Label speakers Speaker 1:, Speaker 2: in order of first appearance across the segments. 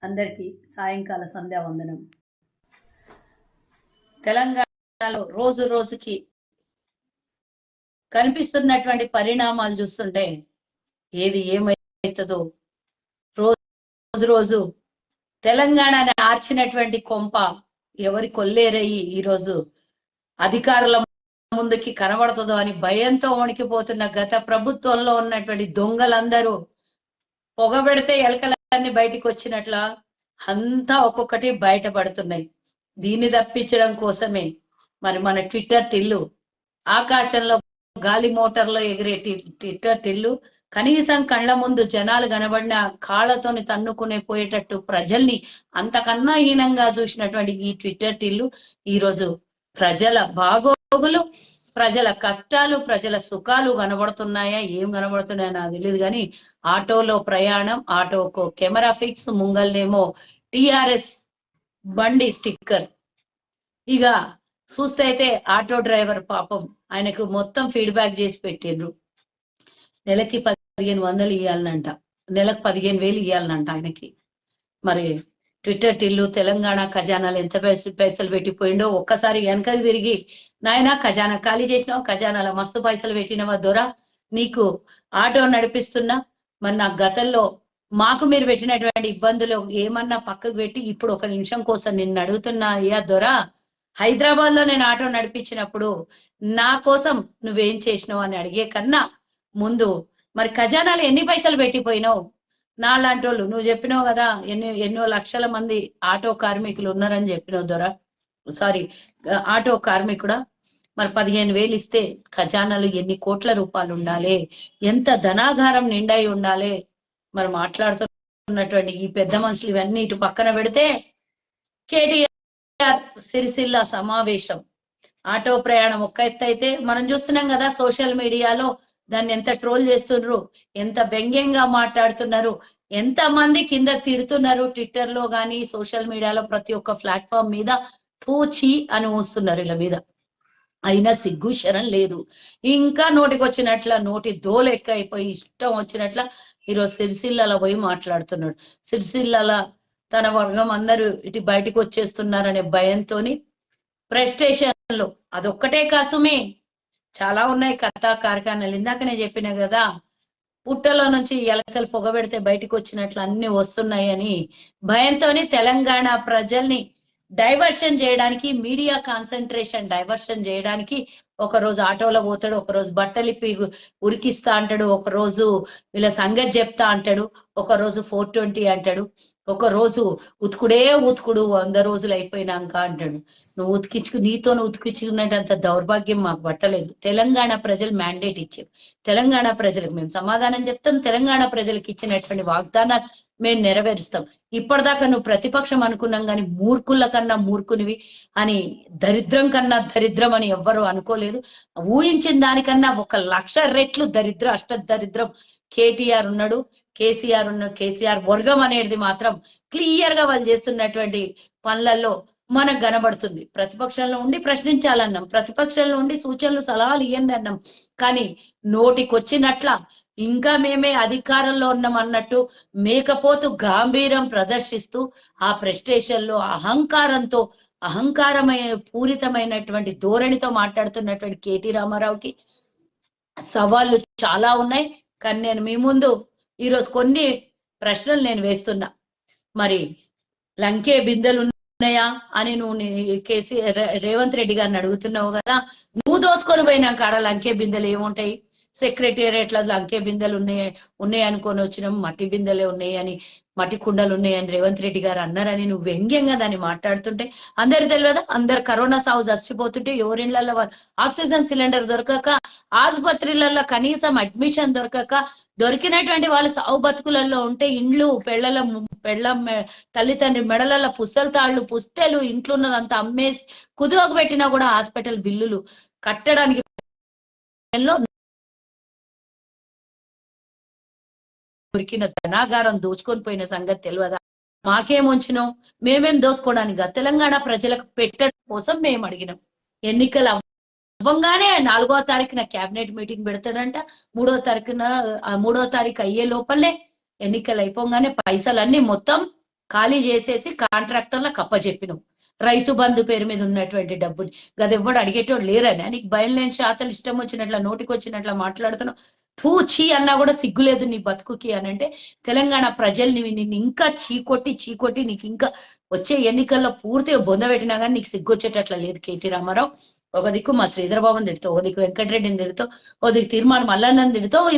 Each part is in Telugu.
Speaker 1: అందరికీ సాయంకాల సంధ్యావందనం. తెలంగాణలో రోజు రోజుకి కనిపిస్తున్నటువంటి పరిణామాలు చూస్తుంటే ఏది ఏమైతుందో, రోజు రోజు తెలంగాణని ఆర్చినటువంటి కొంప ఎవరి కొల్లేరయ్యి ఈరోజు అధికారుల ముందుకి కనబడుతుందో అని భయంతో వణికిపోతున్న గత ప్రభుత్వంలో ఉన్నటువంటి దొంగలందరూ పొగబెడితే ఎలకలన్నీ బయటికి వచ్చినట్ల అంతా ఒక్కొక్కటి బయటపడుతున్నాయి. దీన్ని తప్పించడం కోసమే మరి మన ట్విట్టర్ టిల్లు, ఆకాశంలో గాలి మోటార్లో ఎగిరే ట్విట్టర్ టిల్లు కనీసం కళ్ళ ముందు జనాలు కనబడిన కాళ్ళతోని తన్నుకునే పోయేటట్టు ప్రజల్ని అంతకన్నా హీనంగా చూసినటువంటి ఈ ట్విట్టర్ టిల్లు ఈరోజు ప్రజల బాగోగులు, ప్రజల కష్టాలు, ప్రజల సుఖాలు కనబడుతున్నాయా, ఏం కనబడుతున్నాయో నాకు తెలియదు కానీ ఆటోలో ప్రయాణం, ఆటోకు కెమెరా ఫిక్స్, ముంగల్నేమో టిఆర్ఎస్ బండి స్టిక్కర్. ఇక చూస్తే అయితే ఆటో డ్రైవర్ పాపం ఆయనకు మొత్తం ఫీడ్బ్యాక్ చేసి పెట్టిండ్రు. నెలకి 1500 ఇవ్వాలనంట, నెలకు 15,000 ఇవ్వాలనంట ఆయనకి. మరి ట్విట్టర్ టిల్లు తెలంగాణ ఖజానాలు ఎంత పైసలు పెట్టిపోయిండో ఒక్కసారి వెనకకి తిరిగి, నాయన ఖజానా ఖాళీ చేసినావు, ఖజానాలో మస్తు పైసలు పెట్టినవా దొరా, నీకు ఆటో నడిపిస్తున్నా, మరి నా గతంలో మాకు మీరు పెట్టినటువంటి ఇబ్బందులు ఏమన్నా పక్కకు పెట్టి ఇప్పుడు ఒక నిమిషం కోసం నిన్ను అడుగుతున్నా అయ్యా దొరా, హైదరాబాద్ లో నేను ఆటో నడిపించినప్పుడు నా కోసం నువ్వేం చేసినావు అని అడిగే కన్నా ముందు మరి ఖజానాలు ఎన్ని పైసలు పెట్టిపోయినావు, నా లాంటి వాళ్ళు నువ్వు చెప్పినావు కదా ఎన్నో లక్షల మంది ఆటో కార్మికులు ఉన్నారని చెప్పినావు దొరా, సారీ ఆటో కార్మికుడా, మరి 15,000 ఇస్తే ఖజానాలు ఎన్ని కోట్ల రూపాయలు ఉండాలి, ఎంత ధనాగారం నిండాయి ఉండాలి. మరి మాట్లాడుతున్నటువంటి ఈ పెద్ద మనుషులు ఇవన్నీ ఇటు పక్కన పెడితే కేటీఆర్ సిరిసిల్ల సమావేశం, ఆటో ప్రయాణం ఒక్క ఎత్తు అయితే మనం చూస్తున్నాం కదా సోషల్ మీడియాలో దాన్ని ఎంత ట్రోల్ చేస్తున్నారు, ఎంత వ్యంగ్యంగా మాట్లాడుతున్నారు, ఎంత మంది కింద తిడుతున్నారు. ట్విట్టర్ లో గానీ సోషల్ మీడియాలో ప్రతి ఒక్క ప్లాట్ఫామ్ మీద పూచి అని ఊస్తున్నారు ఇలా మీద. అయినా సిగ్గు శరం లేదు. ఇంకా నోటికి వచ్చినట్ల నోటి దోలెక్క అయిపోయి ఇష్టం వచ్చినట్ల ఈరోజు సిరిసిల్లలో పోయి మాట్లాడుతున్నాడు. సిరిసిల్ల తన వర్గం అందరూ ఇటు బయటకు వచ్చేస్తున్నారనే భయంతోని ప్రెస్ స్టేషన్లు అదొక్కటే కాసుమే చాలా ఉన్నాయి కథా కార్ఖానాలు. ఇందాక నేను చెప్పిన కదా పుట్టలో నుంచి ఎలకలు పొగబెడితే బయటకు వచ్చినట్లు అన్ని వస్తున్నాయి అని భయంతోని తెలంగాణ ప్రజల్ని డైవర్షన్ చేయడానికి, మీడియా కాన్సన్ట్రేషన్ డైవర్షన్ చేయడానికి ఒక రోజు ఆటోలో పోతాడు, ఒక రోజు బట్టలు ఇప్పి ఉరికిస్తా అంటాడు, ఒక రోజు వీళ్ళ సంగతి చెప్తా అంటాడు, ఒక రోజు 420 అంటాడు, ఒక రోజు ఉతుకుడే ఉతుకుడు 100 రోజులు అయిపోయినాక అంటాడు. నువ్వు నీతో ఉతికించుకునేటంత దౌర్భాగ్యం మాకు పట్టలేదు. తెలంగాణ ప్రజలు మ్యాండేట్ ఇచ్చారు, తెలంగాణ ప్రజలకు మేము సమాధానం చెప్తాం, తెలంగాణ ప్రజలకు ఇచ్చినటువంటి వాగ్దానాలు మేము నెరవేరుస్తాం. ఇప్పటిదాకా నువ్వు ప్రతిపక్షం అనుకున్నాం కానీ మూర్ఖుల కన్నా మూర్ఖునివి అని, దరిద్రం కన్నా దరిద్రం అని ఎవ్వరూ అనుకోలేదు. ఊహించిన దానికన్నా 1,00,000 రెట్లు అష్ట దరిద్రం కేటీఆర్ ఉన్నాడు, కేసీఆర్ ఉన్నాడు. కేసీఆర్ వర్గం అనేది మాత్రం క్లియర్ గా వాళ్ళు చేస్తున్నటువంటి పనులలో మనకు కనబడుతుంది. ప్రతిపక్షంలో ఉండి ప్రశ్నించాలన్నాం, ప్రతిపక్షంలో ఉండి సూచనలు సలహాలు ఇవ్వండి అన్నాం, కానీ నోటికొచ్చినట్ల ఇంకా మేమే అధికారంలో ఉన్నాం అన్నట్టు మేకపోతు గాంభీర్యం ప్రదర్శిస్తూ ఆ ప్రెస్టేషన్ లో అహంకారమైన పూరితమైనటువంటి ధోరణితో మాట్లాడుతున్నటువంటి కేటీ రామారావుకి సవాళ్ళు చాలా ఉన్నాయి. కానీ నేను మీ ముందు ఈరోజు కొన్ని ప్రశ్నలు నేను వేస్తున్నా. మరి లంకే బిందెలు ఉన్నాయా అని నువ్వు రేవంత్ రెడ్డి గారిని అడుగుతున్నావు కదా, నువ్వు దోసుకొని పోయినాక ఆడ లంకే బిందెలు ఏముంటాయి? సెక్రటేరియట్ లో లంకే బిందెలు ఉన్నాయి అనుకొని వచ్చినాం, మట్టి బిందెలే ఉన్నాయి అని, మట్టి కుండలు ఉన్నాయని రేవంత్ రెడ్డి గారు అన్నారని నువ్వు వ్యంగ్యంగా దాన్ని మాట్లాడుతుంటే అందరు తెలియదా? అందరు కరోనా సాగు చచ్చిపోతుంటే ఎవరిళ్లలో ఆక్సిజన్ సిలిండర్ దొరకక, ఆసుపత్రులలో కనీసం అడ్మిషన్ దొరకక, దొరికినటువంటి వాళ్ళు సాగు బతుకులలో ఉంటే ఇండ్లు పెళ్ళం తల్లిదండ్రి మెడలలో పుస్తల తాళ్లు పుస్తెలు ఇంట్లో ఉన్నదంతా అమ్మేసి కుదువకు పెట్టినా కూడా హాస్పిటల్ బిల్లులు కట్టడానికి దొరికిన ధనాగారం దోచుకొని పోయిన సంగతి తెలియదా? మాకేం ఉంచినాం, మేమేం దోసుకోవడానికి తెలంగాణ ప్రజలకు పెట్టడం కోసం మేము అడిగినాం. ఎన్నికలు అవ్వంగానే 4వ తారీఖున క్యాబినెట్ మీటింగ్ పెడతాడంట, 3వ తారీఖు అయ్యే లోపలే ఎన్నికలు అయిపోగానే పైసలన్నీ మొత్తం ఖాళీ చేసేసి కాంట్రాక్టర్లకు అప్పచెప్పినావు. రైతు బంధు పేరు మీద ఉన్నటువంటి డబ్బుని గదెవ్వడు అడిగేటోడు లేరని నీకు భయం లేని శాతలు ఇష్టం వచ్చినట్ల నోటికి వచ్చినట్ల మాట్లాడుతున్నావు. పూచి అన్నా కూడా సిగ్గులేదు నీ బతుకుకి అని అంటే తెలంగాణ ప్రజల్ని నిన్ను ఇంకా చీకొట్టి నీకు ఇంకా వచ్చే ఎన్నికల్లో పూర్తిగా బొందబెట్టినా కానీ నీకు సిగ్గొచ్చేటట్ల లేదు కేటీ రామారావు. ఒక దిక్కు మా శ్రీధర్ బాబుని తిడుతావు, ఒక దిక్కు వెంకటరెడ్డిని తిడుతావు, ఓ దిక్కు తీర్మానం మల్లన్నని తిడుతావు,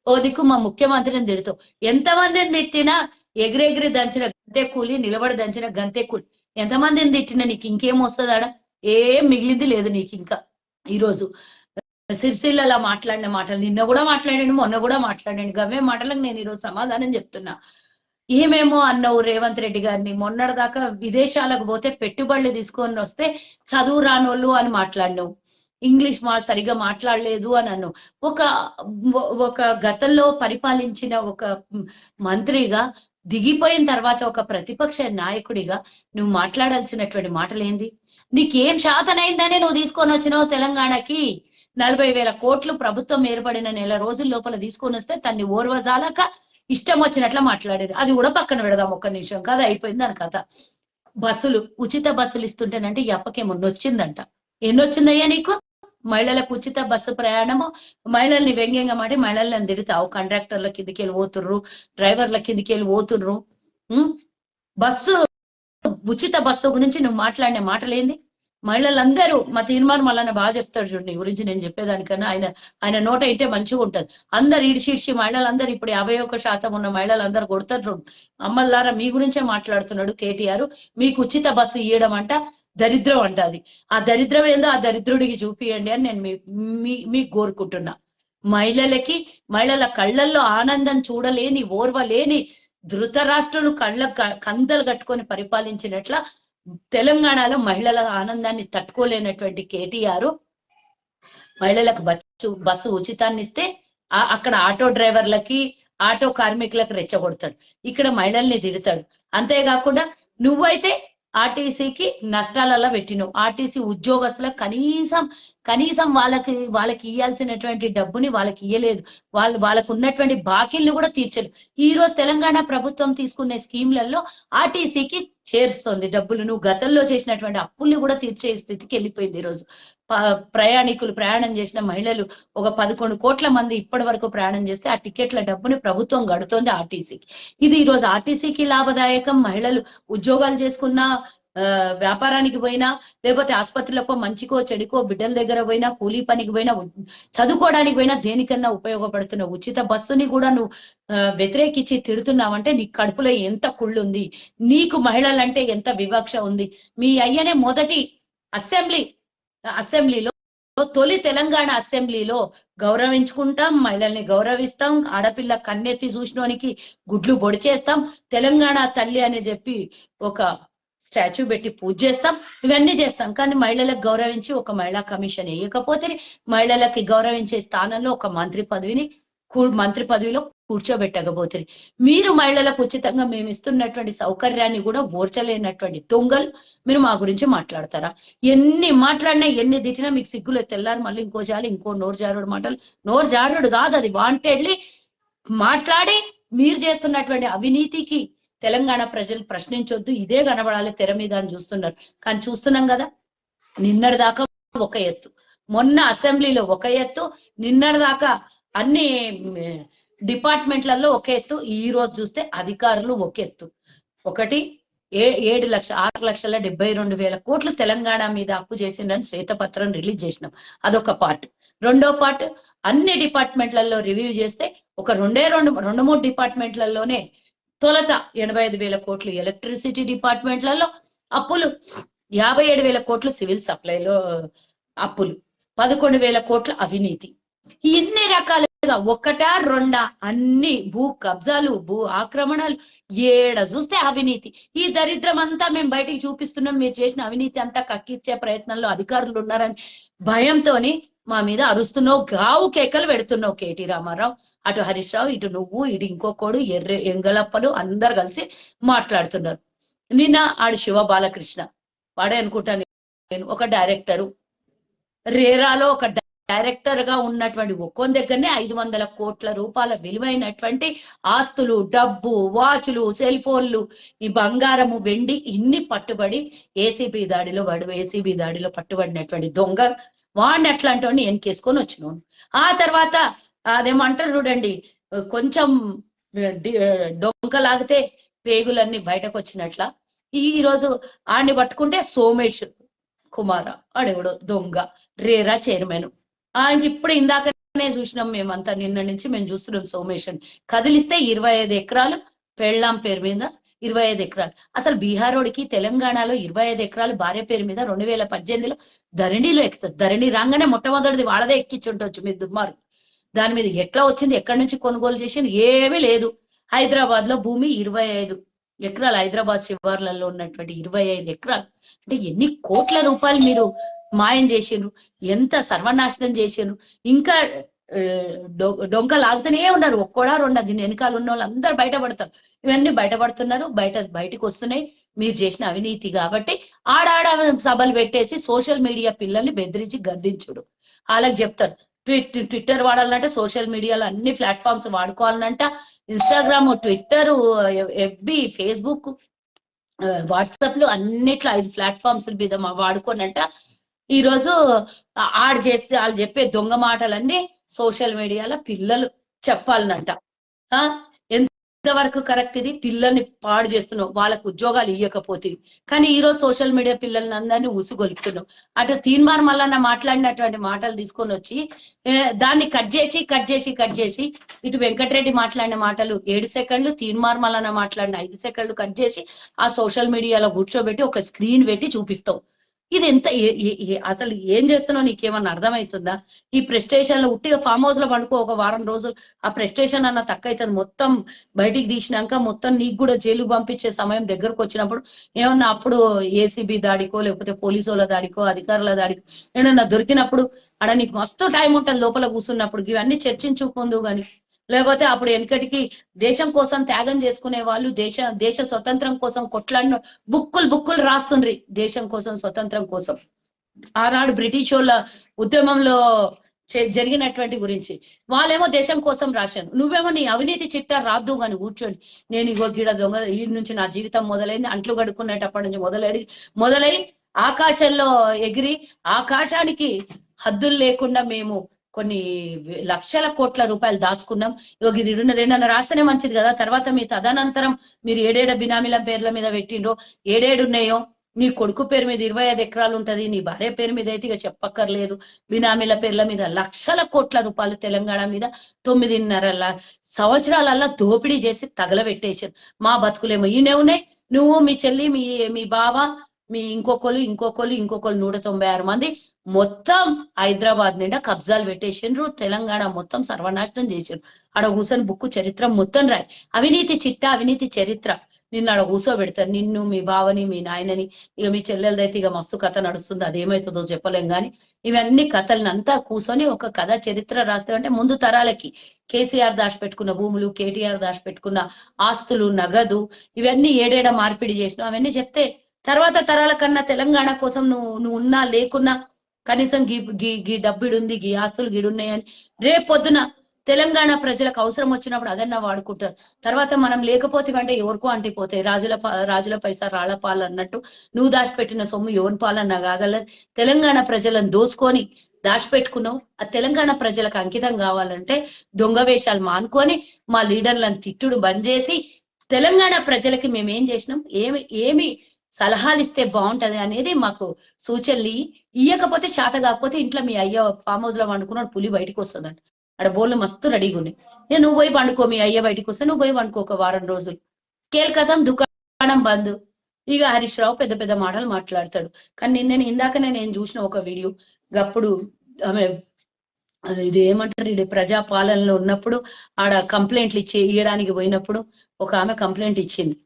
Speaker 1: ఓ దిక్కు మా ముఖ్యమంత్రిని తిడుతావు. ఎంతమందిని తిట్టినా ఎగిరెగిరి దంచిన గంతే కూలి, నిలబడి దంచిన గంతే కూలి. ఎంతమందిని తిట్టినా నీకు ఇంకేం వస్తుందాడా? ఏం మిగిలింది లేదు నీకు ఇంకా. ఈరోజు సిరిసిల్ల మాట్లాడిన మాటలు నిన్న కూడా మాట్లాడాను, మొన్న కూడా మాట్లాడాను. గవే మాటలకు నేను ఈరోజు సమాధానం చెప్తున్నా. ఏమేమో అన్నావు రేవంత్ రెడ్డి గారిని. మొన్నటిదాకా విదేశాలకు పోతే పెట్టుబడులు తీసుకొని వస్తే చదువు రానోళ్ళు అని మాట్లాడినావు. ఇంగ్లీష్ సరిగా మాట్లాడలేదు అని అన్నావు. ఒక గతంలో పరిపాలించిన ఒక మంత్రిగా దిగిపోయిన తర్వాత ఒక ప్రతిపక్ష నాయకుడిగా నువ్వు మాట్లాడాల్సినటువంటి మాటలు ఏంది? నీకేం శాతనైందనే నువ్వు తీసుకొని వచ్చినావు తెలంగాణకి. 40,000 కోట్లు ప్రభుత్వం ఏర్పడిన నెల రోజుల లోపల తీసుకొని వస్తే తన్ని ఓర్వజాలక ఇష్టం వచ్చినట్లు మాట్లాడారు. అది కూడా పక్కన పెడదాం ఒక్క నిమిషం. కదా అయిపోయింది దాని కథ. బస్సులు ఉచిత బస్సులు ఇస్తుంటేనంటే ఈ అప్పకేమొన్నొచ్చిందంట. ఎన్నొచ్చిందయ్యా నీకు? మహిళలకు ఉచిత బస్సు ప్రయాణము, మహిళల్ని వ్యంగ్యంగా మాట మహిళలను తిడతావు. కండక్టర్ల కిందికి వెళ్ళి పోతుర్రు, డ్రైవర్ల కిందికి వెళ్ళి పోతుర్రు. బస్సు ఉచిత బస్సు గురించి నువ్వు మాట్లాడిన మాటలేంది? మహిళలందరూ మా తీర్మానం మళ్ళీ బాగా చెప్తాడు చూడండి గురించి నేను చెప్పేదానికన్నా ఆయన నోట అయితే మంచిగా ఉంటది. అందరు ఈడిషిడిచి మహిళలందరూ ఇప్పుడు 51% ఉన్న మహిళలందరూ కొడతారు చూడు. అమ్మల్లారా మీ గురించే మాట్లాడుతున్నాడు కేటీఆర్. మీకు ఉచిత బస్సు ఇవ్వడం అంట దరిద్రం అంట. అది ఆ దరిద్రం ఏందో ఆ దరిద్రుడికి చూపియండి అని నేను మీకు కోరుకుంటున్నా. మహిళల కళ్ళల్లో ఆనందం చూడలేని ఓర్వలేని ధృతరాష్ట్రులు కందలు కట్టుకొని పరిపాలించినట్ల తెలంగాణలో మహిళల ఆనందాన్ని తట్టుకోలేనటువంటి కేటీఆర్ మహిళలకు బస్సు ఉచితాన్ని ఇస్తే అక్కడ ఆటో డ్రైవర్లకి ఆటో కార్మికులకు రెచ్చగొడతాడు, ఇక్కడ మహిళల్ని తిడతాడు. అంతేకాకుండా నువ్వైతే ఆర్టీసీకి నష్టాలలో పెట్టినావు. ఆర్టీసీ ఉద్యోగస్తులకు కనీసం వాళ్ళకి ఇవ్వాల్సినటువంటి డబ్బుని వాళ్ళకి ఇయ్యలేదు. వాళ్ళకు ఉన్నటువంటి బాకీల్ని కూడా తీర్చరు. ఈ రోజు తెలంగాణ ప్రభుత్వం తీసుకునే స్కీమ్లలో ఆర్టీసీకి చేరుస్తోంది డబ్బులు. నువ్వు గతంలో చేసినటువంటి అప్పుల్ని కూడా తీర్చే స్థితికి వెళ్ళిపోయింది. ఈ రోజు ప్రయాణం చేసిన మహిళలు ఒక 11 కోట్ల మంది ఇప్పటి వరకు ప్రయాణం చేస్తే ఆ టికెట్ల డబ్బుని ప్రభుత్వం గడుతోంది ఆర్టీసీకి. ఇది ఈ రోజు ఆర్టీసీకి లాభదాయకం. మహిళలు ఉద్యోగాలు చేసుకున్నా, వ్యాపారానికి పోయినా, లేకపోతే ఆసుపత్రులకు మంచికో చెడుకో బిడ్డల దగ్గర పోయినా, కూలీ పనికి పోయినా, చదువుకోవడానికి పోయినా దేనికన్నా ఉపయోగపడుతున్న ఉచిత బస్సుని కూడా నువ్వు వ్యతిరేకించి తిడుతున్నావంటే నీ కడుపులో ఎంత కుళ్ళుంది, నీకు మహిళలంటే ఎంత వివక్ష ఉంది. మీ అయ్యనే మొదటి అసెంబ్లీలో తొలి తెలంగాణ అసెంబ్లీలో గౌరవించుకుంటాం, మహిళల్ని గౌరవిస్తాం, ఆడపిల్ల కన్నెత్తి చూసినోనికి గుడ్లు పొడిచేస్తాం, తెలంగాణ తల్లి అని చెప్పి ఒక స్టాచ్యూ పెట్టి పూజ చేస్తాం, ఇవన్నీ చేస్తాం. కానీ మహిళలకు గౌరవించి ఒక మహిళా కమిషన్ వేయకపోతే మహిళలకి గౌరవించే స్థానంలో ఒక మంత్రి పదవిలో కూర్చోబెట్టకపోతే మీరు మహిళలకు ఉచితంగా మేము ఇస్తున్నటువంటి సౌకర్యాన్ని కూడా ఓర్చలేనటువంటి దొంగలు మీరు మా గురించి మాట్లాడతారా? ఎన్ని మాట్లాడినా ఎన్ని తిట్టినా మీకు సిగ్గులే. తెల్లారు మళ్ళీ ఇంకో నోరు జారుడు మాటలు. నోరు జారుడు కాదు, అది వాంటెడ్లీ మాట్లాడి మీరు చేస్తున్నటువంటి అవినీతికి తెలంగాణ ప్రజలు ప్రశ్నించొద్దు. ఇదే కనబడాలి తెర మీద అని చూస్తున్నారు. కానీ చూస్తున్నాం కదా, నిన్నటి దాకా ఒక ఎత్తు, మొన్న అసెంబ్లీలో ఒక ఎత్తు, నిన్నటి దాకా అన్ని డిపార్ట్మెంట్లలో ఒక ఎత్తు, ఈ రోజు చూస్తే అధికారులు ఒక ఎత్తు. 6,72,000 కోట్లు తెలంగాణ మీద అప్పు చేసిందని శ్వేతపత్రం రిలీజ్ చేసినాం. అదొక పార్ట్. రెండో పార్ట్, అన్ని డిపార్ట్మెంట్లలో రివ్యూ చేస్తే ఒక 2-3 డిపార్ట్మెంట్లలోనే తొలత 85,000 కోట్లు ఎలక్ట్రిసిటీ డిపార్ట్మెంట్లలో అప్పులు, 57,000 కోట్లు సివిల్ సప్లైలో అప్పులు, 11,000 కోట్ల అవినీతి. ఇన్ని రకాలుగా ఒకటా రెండా అన్ని భూ కబ్జాలు, భూ ఆక్రమణలు, ఏడ చూస్తే అవినీతి. ఈ దరిద్రం అంతా మేము బయటికి చూపిస్తున్నాం. మీరు చేసిన అవినీతి అంతా కక్కిచ్చే ప్రయత్నంలో అధికారులు ఉన్నారని భయంతోని మా మీద అరుస్తున్నావు, గావు కేకలు పెడుతున్నావు కేటీ రామారావు. అటు హరీష్ రావు, ఇటు నువ్వు, ఇటు ఇంకొకడు ఎంగలప్పలు అందరు కలిసి మాట్లాడుతున్నారు. నిన్న ఆడు శివ బాలకృష్ణ వాడే అనుకుంటాను నేను, ఒక డైరెక్టరు, రేరాలో ఒక డైరెక్టర్ గా ఉన్నటువంటి ఒక్కొక్క దగ్గరనే 500 కోట్ల రూపాయల విలువైనటువంటి ఆస్తులు, డబ్బు, వాచులు, సెల్ ఫోన్లు, ఈ బంగారము, వెండి ఇన్ని పట్టుబడి ఏసీబీ దాడిలో పట్టుబడినటువంటి దొంగ వాడిని అట్లాంటి వాడిని ఎన్కేసుకొని వచ్చినాను. ఆ తర్వాత అదేమంటారు చూడండి, కొంచెం డొంకలాగితే పేగులన్నీ బయటకు వచ్చినట్ల ఈ రోజు ఆడిని పట్టుకుంటే సోమేష్ కుమార అడెవడో దొంగ రేరా చైర్మన్. ఆయనకి ఇప్పుడు ఇందాకనే చూసినాం, మేమంతా నిన్న నుంచి మేము చూస్తున్నాం సోమేష్ అని. కదిలిస్తే 25 ఎకరాలు పెళ్ళాం పేరు మీద 25 ఎకరాలు. అసలు బీహార్ వాడికి తెలంగాణలో 25 ఎకరాలు భార్య పేరు మీద 2018లో ధరణిలో ఎక్కుతుంది. ధరణి రాగానే మొట్టమొదటిది వాళ్ళదే ఎక్కించుంటొచ్చు మీ దుర్మార్గు. దాని మీద ఎట్లా వచ్చింది, ఎక్కడి నుంచి కొనుగోలు చేసి ఏమీ లేదు. హైదరాబాద్ లో భూమి 25 ఎకరాలు, హైదరాబాద్ శివార్లలో ఉన్నటువంటి 25 ఎకరాలు. అంటే ఎన్ని కోట్ల రూపాయలు మీరు మాయం చేసిండ్రు, ఎంత సర్వనాశనం చేసిండ్రు. ఇంకా డొంక లాగుతూనే ఉన్నారు. ఒక్కడా రెండా దీని వెనకాల ఉన్న వాళ్ళు అందరు బయటపడతారు. ఇవన్నీ బయటపడుతున్నారు, బయటకు వస్తున్నాయి మీరు చేసిన అవినీతి. కాబట్టి ఆడాడ సభలు పెట్టేసి సోషల్ మీడియా పిల్లల్ని బెదిరించి గద్దించుడు. వాళ్ళకి చెప్తారు ట్విట్టర్ వాడాలంటే సోషల్ మీడియాలో అన్ని ప్లాట్ఫామ్స్ వాడుకోవాలంట. Instagram, Twitter, FB, Facebook, WhatsApp లో అన్నిట్లో 5 ప్లాట్ఫామ్స్ మీద వాడుకోనంట. ఈ రోజు వాళ్ళు చెప్పే దొంగ మాటలన్నీ సోషల్ మీడియాలో పిల్లలు చెప్పాలనంట. ఎంతవరకు కరెక్ట్ ఇది? పిల్లల్ని పాడు చేస్తున్నావు, వాళ్ళకు ఉద్యోగాలు ఇవ్వకపోతే. కానీ ఈ రోజు సోషల్ మీడియా పిల్లల్ని అందరినీ ఉసుగొలుపుతున్నావు. అటు తీన్మార్ మల్లన్న మాట్లాడినటువంటి మాటలు తీసుకొని వచ్చి దాన్ని కట్ చేసి ఇటు వెంకటరెడ్డి మాట్లాడిన మాటలు 7 సెకండ్లు, తీన్మార్ మల్లన్న మాట్లాడిన 5 సెకండ్లు కట్ చేసి ఆ సోషల్ మీడియాలో కూర్చోబెట్టి ఒక స్క్రీన్ పెట్టి చూపిస్తావు. ఇది ఎంత అసలు ఏం చేస్తున్నావు? నీకేమన్నా అర్థమవుతుందా? ఈ ప్రెస్టేషన్ లో ఉట్టిగా ఫామ్ హౌస్ లో పండుకో ఒక వారం రోజులు, ఆ ప్రెస్టేషన్ అన్న తక్కువ అవుతుంది. మొత్తం బయటికి తీసినాక మొత్తం నీకు కూడా జైలుకు పంపించే సమయం దగ్గరకు వచ్చినప్పుడు ఏమన్నా అప్పుడు ఏసీబీ దాడికో లేకపోతే పోలీసుల దాడికో అధికారుల దాడికో ఏమన్నా దొరికినప్పుడు అక్కడ నీకు మస్తు టైం ఉంటుంది లోపల కూర్చున్నప్పుడు. ఇవన్నీ చర్చించుకుందు గాని, లేకపోతే అప్పుడు వెనకటికి దేశం కోసం త్యాగం చేసుకునే వాళ్ళు, దేశ స్వతంత్రం కోసం కొట్లాడిన బుక్కులు రాస్తుండ్రి దేశం కోసం, స్వతంత్రం కోసం. ఆనాడు బ్రిటిష్ వాళ్ళ ఉద్యమంలో జరిగినటువంటి గురించి వాళ్ళేమో దేశం కోసం రాశాను, నువ్వేమో నీ అవినీతి చిట్టా రాద్దు గాని కూర్చొని నేను ఇగో గిడ దొంగ ఈ నుంచి నా జీవితం మొదలైంది, అంట్లు కడుక్కునేటప్పటి నుంచి మొదలై ఆకాశంలో ఎగిరి ఆకాశానికి హద్దులు లేకుండా మేము కొన్ని లక్షల కోట్ల రూపాయలు దాచుకున్నాం. ఇది రెండన్న రాస్తేనే మంచిది కదా. తర్వాత మీ తదనంతరం మీరు ఏడేడ బినామీల పేర్ల మీద పెట్టిండ్రో, ఉన్నాయో, నీ కొడుకు పేరు మీద 25 ఎకరాలు ఉంటది, నీ భార్య పేరు మీద అయితే ఇక చెప్పక్కర్లేదు. బినామీల పేర్ల మీద లక్షల కోట్ల రూపాయలు తెలంగాణ మీద 9.5 సంవత్సరాలల్లా దోపిడీ చేసి తగలబెట్టేశారు. మా బతుకులేమో ఈయనే ఉన్నాయి. నువ్వు, మీ చెల్లి, మీ బావ, మీ ఇంకొకరు 196 మంది మొత్తం హైదరాబాద్ నిండా కబ్జాలు పెట్టేసిండ్రు. తెలంగాణ మొత్తం సర్వనాశనం చేసిండ్రు. ఆడ కూర్చొని బుక్కు చరిత్ర మొత్తం రాయి, అవినీతి చిట్టా, అవినీతి చరిత్ర. నిన్ను ఆడ కూర్చోబెడతారు, నిన్ను, మీ బావని, మీ నాయనని. ఇక మీ చెల్లెలదైతే ఇక మస్తు కథ నడుస్తుంది, అదేమవుతుందో చెప్పలేం గాని ఇవన్నీ కథలనంతా కూర్చొని ఒక కథ చరిత్ర రాస్తారంటే ముందు తరాలకి కేసీఆర్ దాచిపెట్టుకున్న భూములు, కేటీఆర్ దాచిపెట్టుకున్న ఆస్తులు, నగదు, ఇవన్నీ ఏడేడ మార్పిడి చేసినావు అవన్నీ చెప్తే తర్వాత తరాల కన్నా తెలంగాణ కోసం నువ్వు ఉన్నా లేకున్నా కనీసం గీ డబ్బుడుంది, గీ ఆస్తులు గిడున్నాయని రేపొద్దున తెలంగాణ ప్రజలకు అవసరం వచ్చినప్పుడు అదన్నా వాడుకుంటారు. తర్వాత మనం లేకపోతే అంటే ఎవరికో అంటిపోతాయి. రాజుల పైసా రాళ్ల పాలు అన్నట్టు నువ్వు దాచిపెట్టిన సొమ్ము ఎవరి పాలన్నా కాగలదు. తెలంగాణ ప్రజలను దోసుకొని దాచిపెట్టుకున్నావు. ఆ తెలంగాణ ప్రజలకు అంకితం కావాలంటే దొంగ వేషాలు మానుకొని మా లీడర్లను తిట్టుడు బంద్ చేసి తెలంగాణ ప్రజలకి మేమేం చేసినాం, ఏమి సలహాలు ఇస్తే బాగుంటది అనేది మాకు సూచనలు ఇయ్యకపోతే, చేత కాకపోతే ఇంట్లో మీ అయ్య ఫామ్ హౌస్ లో వండుకున్నాడు, పులి బయటకు వస్తుందంట. ఆడ బోళ్ళు మస్తు రెడీగా ఉన్నాయి. నువ్వు పోయి పండుకో, మీ అయ్య బయటకు వస్తే నువ్వు పోయి పండుకో ఒక వారం రోజులు. కేల్కతం దుకాణం బంద్. ఇక హరీష్ రావు పెద్ద పెద్ద మాటలు మాట్లాడతాడు. కానీ ఇందాకనే నేను చూసిన ఒక వీడియో, అప్పుడు ఆమె ఇది ఏమంటారు, ఇది ప్రజాపాలనలో ఉన్నప్పుడు ఆడ కంప్లైంట్లు ఇయ్యడానికి పోయినప్పుడు ఒక ఆమె కంప్లైంట్ ఇచ్చింది.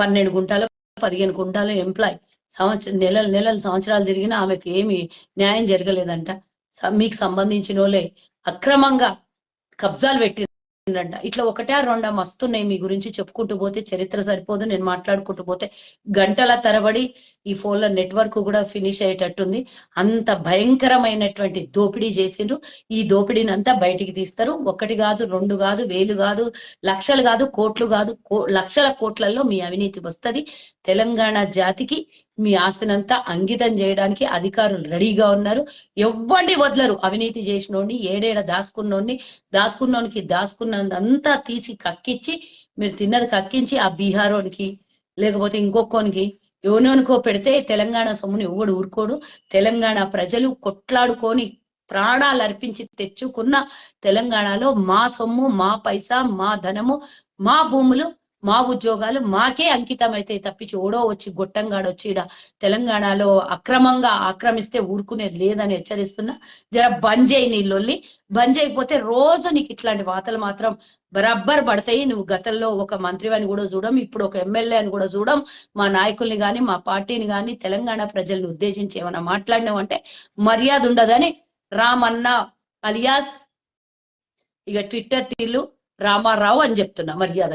Speaker 1: 12 గుంటలు 15 గుంటలు ఎంప్లాయ్, నెలలు సంవత్సరాలు తిరిగినా ఆమెకు ఏమి న్యాయం జరగలేదంట. మీకు సంబంధించిన వాళ్ళే అక్రమంగా కబ్జాలు పెట్టి చేసిండ్రంట. ఇట్లా ఒకటా రెండా మస్తున్నాయి మీ గురించి చెప్పుకుంటూ పోతే చరిత్ర సరిపోదు. నేను మాట్లాడుకుంటూ పోతే గంటల తరబడి ఈ ఫోన్ల నెట్వర్క్ కూడా ఫినిష్ అయ్యేటట్టుంది. అంత భయంకరమైనటువంటి దోపిడీ చేసిండ్రు. ఈ దోపిడీని అంతా బయటికి తీస్తారు. ఒకటి కాదు, రెండు కాదు, వేలు కాదు, లక్షలు కాదు, కోట్లు కాదు, లక్షల కోట్లలో మీ అవినీతి వస్తది. తెలంగాణ జాతికి మీ ఆస్తినంతా అంకితం చేయడానికి అధికారులు రెడీగా ఉన్నారు. ఎవ్వండి వదలరు. అవినీతి చేసినోడిని, ఏడేడ దాచుకున్నోనికి దాచుకున్నంతా తీసి కక్కిచ్చి, మీరు తిన్నది కక్కించి ఆ బీహారోనికి లేకపోతే ఇంకొకనికి ఎవనోనికో పెడితే తెలంగాణ సొమ్ముని ఎవడు ఊరుకోడు. తెలంగాణ ప్రజలు కొట్లాడుకొని ప్రాణాలు అర్పించి తెచ్చుకున్న తెలంగాణలో మా సొమ్ము, మా పైసా, మా ధనము, మా భూములు, మా ఉద్యోగాలు మాకే అంకితం అయితే తప్పించి ఓడో వచ్చి గొట్టంగాడు వచ్చి తెలంగాణలో అక్రమంగా ఆక్రమిస్తే ఊరుకునేది లేదని హెచ్చరిస్తున్నా. జర బంద్ చేయి నీ లొల్లి. బంద్ చేయకపోతే రోజు నీకు ఇట్లాంటి వార్తలు మాత్రం బరబ్బర్ పడతాయి. నువ్వు గతంలో ఒక మంత్రిని కూడా చూడం, ఇప్పుడు ఒక ఎమ్మెల్యే అని కూడా చూడం. మా నాయకుల్ని గాని మా పార్టీని గాని తెలంగాణ ప్రజల్ని ఉద్దేశించి ఏమైనా మాట్లాడినావంటే మర్యాద ఉండదని రామన్న అలియాస్ ఇక ట్విట్టర్ టీలు రామారావు అని చెప్తున్నా మర్యాద.